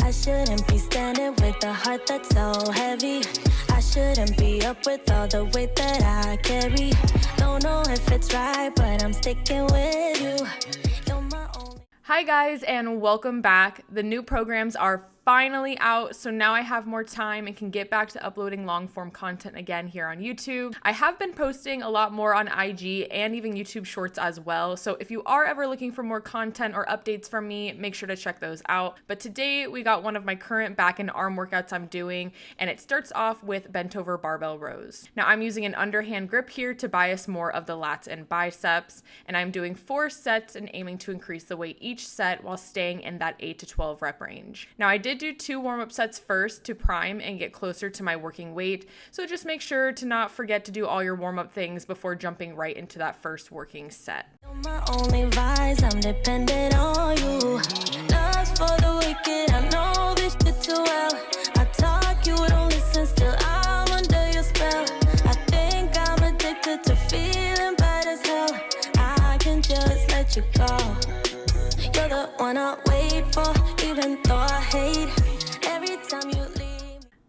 I shouldn't be standing with a heart that's so heavy. I shouldn't be up with all the weight that I carry. Don't know if it's right, but I'm sticking with you. You're my only. Hi guys, and welcome back. The new programs are finally out, so now I have more time and can get back to uploading long form content again here on YouTube. I have been posting a lot more on IG and even YouTube Shorts as well, so if you are ever looking for more content or updates from me, make sure to check those out. But today we got one of my current back and arm workouts I'm doing, and it starts off with bent over barbell rows. Now I'm using an underhand grip here to bias more of the lats and biceps, and I'm doing 4 sets and aiming to increase the weight each set while staying in that 8 to 12 rep range. Now I did do 2 warm-up sets first to prime and get closer to my working weight, so just make sure to not forget to do all your warm-up things before jumping right into that first working set. You're my only vice, I'm dependent on you. Love's for the wicked, I know this shit too well. I talk, you don't listen, still I'm under your spell. I think I'm addicted to feeling bad as hell. I can just let you go. You're the one I wait for, even though I hate every time you leave.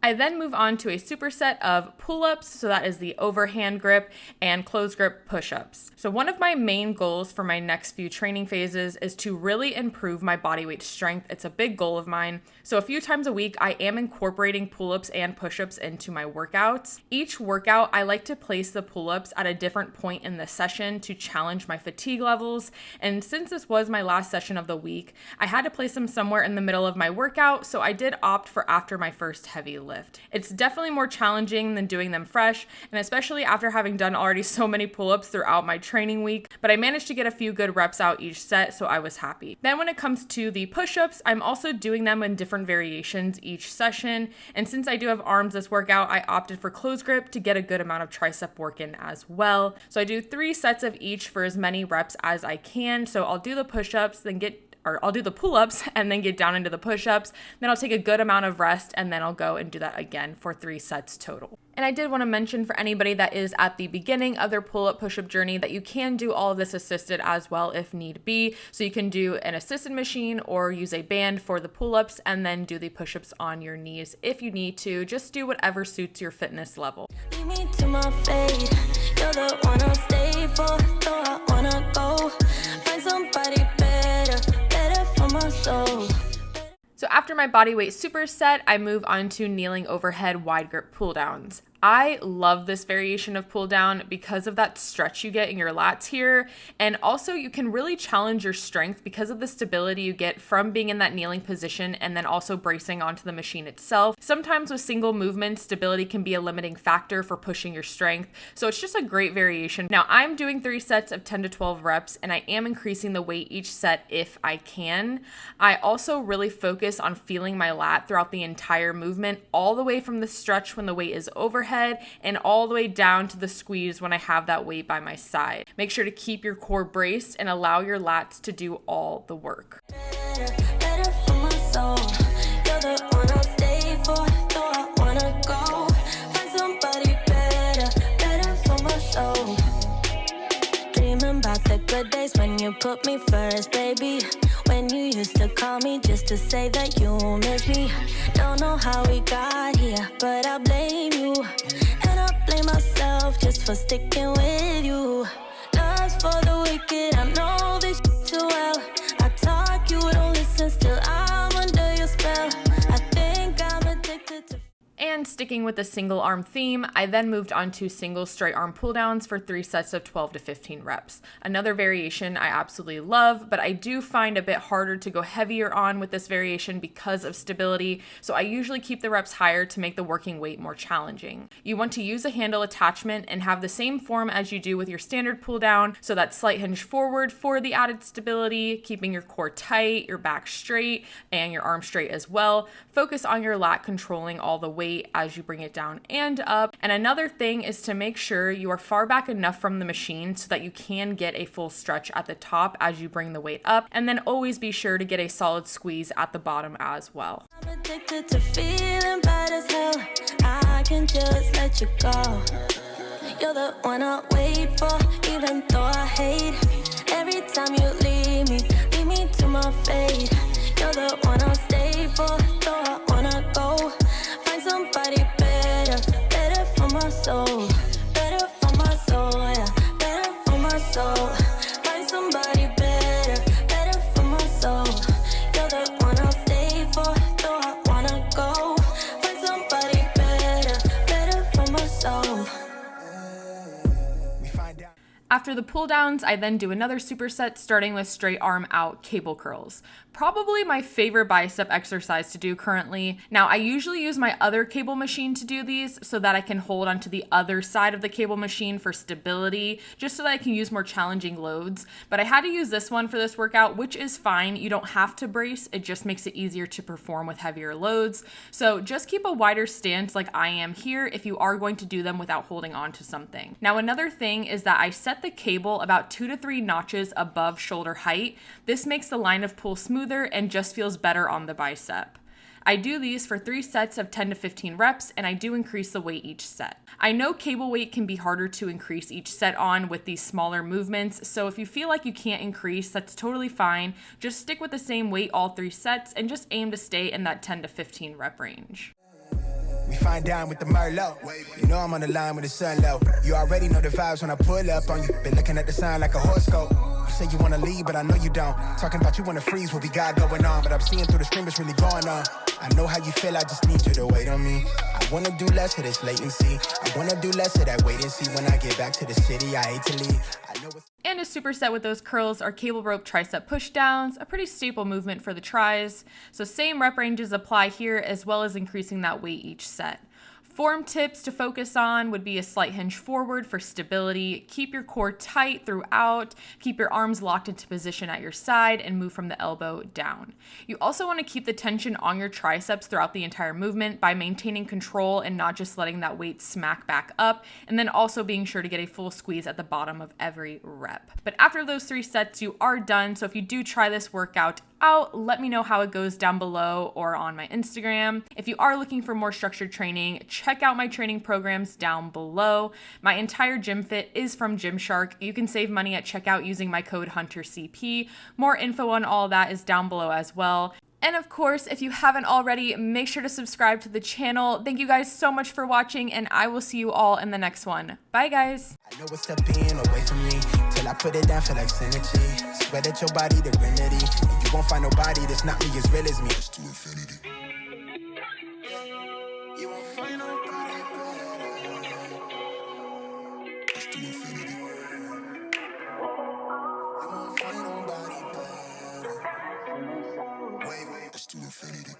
I then move on to a superset of pull-ups, so that is the overhand grip, and closed grip push-ups. So one of my main goals for my next few training phases is to really improve my body weight strength. It's a big goal of mine. So a few times a week, I am incorporating pull-ups and push-ups into my workouts. Each workout, I like to place the pull-ups at a different point in the session to challenge my fatigue levels. And since this was my last session of the week, I had to place them somewhere in the middle of my workout, so I did opt for after my first heavy lift. It's definitely more challenging than doing them fresh, and especially after having done already so many pull-ups throughout my training week, but I managed to get a few good reps out each set, so I was happy. Then when it comes to the push-ups, I'm also doing them in different variations each session, and since I do have arms this workout, I opted for closed grip to get a good amount of tricep work in as well. So I do 3 sets of each for as many reps as I can, so I'll do the push-ups, I'll do the pull-ups and then get down into the push-ups. Then I'll take a good amount of rest and then I'll go and do that again for 3 sets total. And I did want to mention for anybody that is at the beginning of their pull-up push-up journey that you can do all of this assisted as well if need be. So you can do an assisted machine or use a band for the pull-ups and then do the push-ups on your knees if you need to. Just do whatever suits your fitness level. Lead me to my fate. You're the one I'll stay for, though I wanna go. Find somebody better for my soul. So after my bodyweight superset, I move on to kneeling overhead wide grip pull downs. I love this variation of pull down because of that stretch you get in your lats here. And also you can really challenge your strength because of the stability you get from being in that kneeling position and then also bracing onto the machine itself. Sometimes with single movements, stability can be a limiting factor for pushing your strength. So it's just a great variation. Now I'm doing 3 sets of 10 to 12 reps and I am increasing the weight each set if I can. I also really focus on feeling my lat throughout the entire movement, all the way from the stretch when the weight is overhead and all the way down to the squeeze when I have that weight by my side. Make sure to keep your core braced and allow your lats to do all the work. Better for my soul. You're the one I'll stay for, though I wanna go. Find somebody better for my soul. Dreaming about the good days when you put me first, baby. When you used to call me just to say that you miss me. Don't know how we got here, but I blame you. And I blame myself just for sticking with you. Love's for the wicked, I know this shit too well. I talk, you don't listen, still I'm under your spell. I think I'm addicted to. And sticking with the single arm theme, I then moved on to single straight arm pull downs for 3 sets of 12 to 15 reps. Another variation I absolutely love, but I do find a bit harder to go heavier on with this variation because of stability, so I usually keep the reps higher to make the working weight more challenging. You want to use a handle attachment and have the same form as you do with your standard pull down, so that slight hinge forward for the added stability, keeping your core tight, your back straight, and your arm straight as well. Focus on your lat controlling all the weight as you bring it down and up. And another thing is to make sure you are far back enough from the machine so that you can get a full stretch at the top as you bring the weight up, and then always be sure to get a solid squeeze at the bottom as well. I'm addicted to feeling bad as hell. I can just let you go. You're the one I wait for, even though I hate every time you leave me to my fate. You're the one I'll stay for, though soul. Better for my soul, yeah. Better for my soul. Find somebody better. Better for my soul. You're the one I'll stay for. Though I wanna go. Find somebody better. Better for my soul. After the pull downs, I then do another superset starting with straight arm out cable curls. Probably my favorite bicep exercise to do currently. Now, I usually use my other cable machine to do these so that I can hold onto the other side of the cable machine for stability, just so that I can use more challenging loads. But I had to use this one for this workout, which is fine. You don't have to brace. It just makes it easier to perform with heavier loads. So just keep a wider stance like I am here if you are going to do them without holding on to something. Now, another thing is that I set the cable about 2 to 3 notches above shoulder height. This makes the line of pull smoother and just feels better on the bicep. I do these for 3 sets of 10 to 15 reps, and I do increase the weight each set. I know cable weight can be harder to increase each set on with these smaller movements, so if you feel like you can't increase, that's totally fine. Just stick with the same weight all 3 sets and just aim to stay in that 10 to 15 rep range. We find down with the Merlot. You know I'm on the line with the sun low. You already know the vibes when I pull up on you. Been looking at the sign like a horoscope. You say you wanna leave, but I know you don't. Talking about you wanna freeze what we got going on. But I'm seeing through the screen what's really going on. I know how you feel, I just need you to wait on me. I wanna do less of this latency. I wanna do less of that wait and see. When I get back to the city, I hate to leave. I know it's And a superset with those curls are cable rope tricep pushdowns, a pretty staple movement for the tris. So same rep ranges apply here, as well as increasing that weight each set. Form tips to focus on would be a slight hinge forward for stability, keep your core tight throughout, keep your arms locked into position at your side, and move from the elbow down. You also want to keep the tension on your triceps throughout the entire movement by maintaining control and not just letting that weight smack back up, and then also being sure to get a full squeeze at the bottom of every rep. But after those 3 sets, you are done, so if you do try this workout out, let me know how it goes down below or on my Instagram. If you are looking for more structured training, check out my training programs down below. My entire gym fit is from Gymshark. You can save money at checkout using my code HunterrCP. More info on all that is down below as well. And of course, if you haven't already, make sure to subscribe to the channel. Thank you guys so much for watching, and I will see you all in the next one. Bye, guys. I know it's stepping away from me till I put it down for like synergy. Swear that your body the remedy, and you won't find nobody that's not me as real as me. It's to infinity. You won't find nobody better. It's to infinity. You won't find nobody better. Wait, it's to infinity.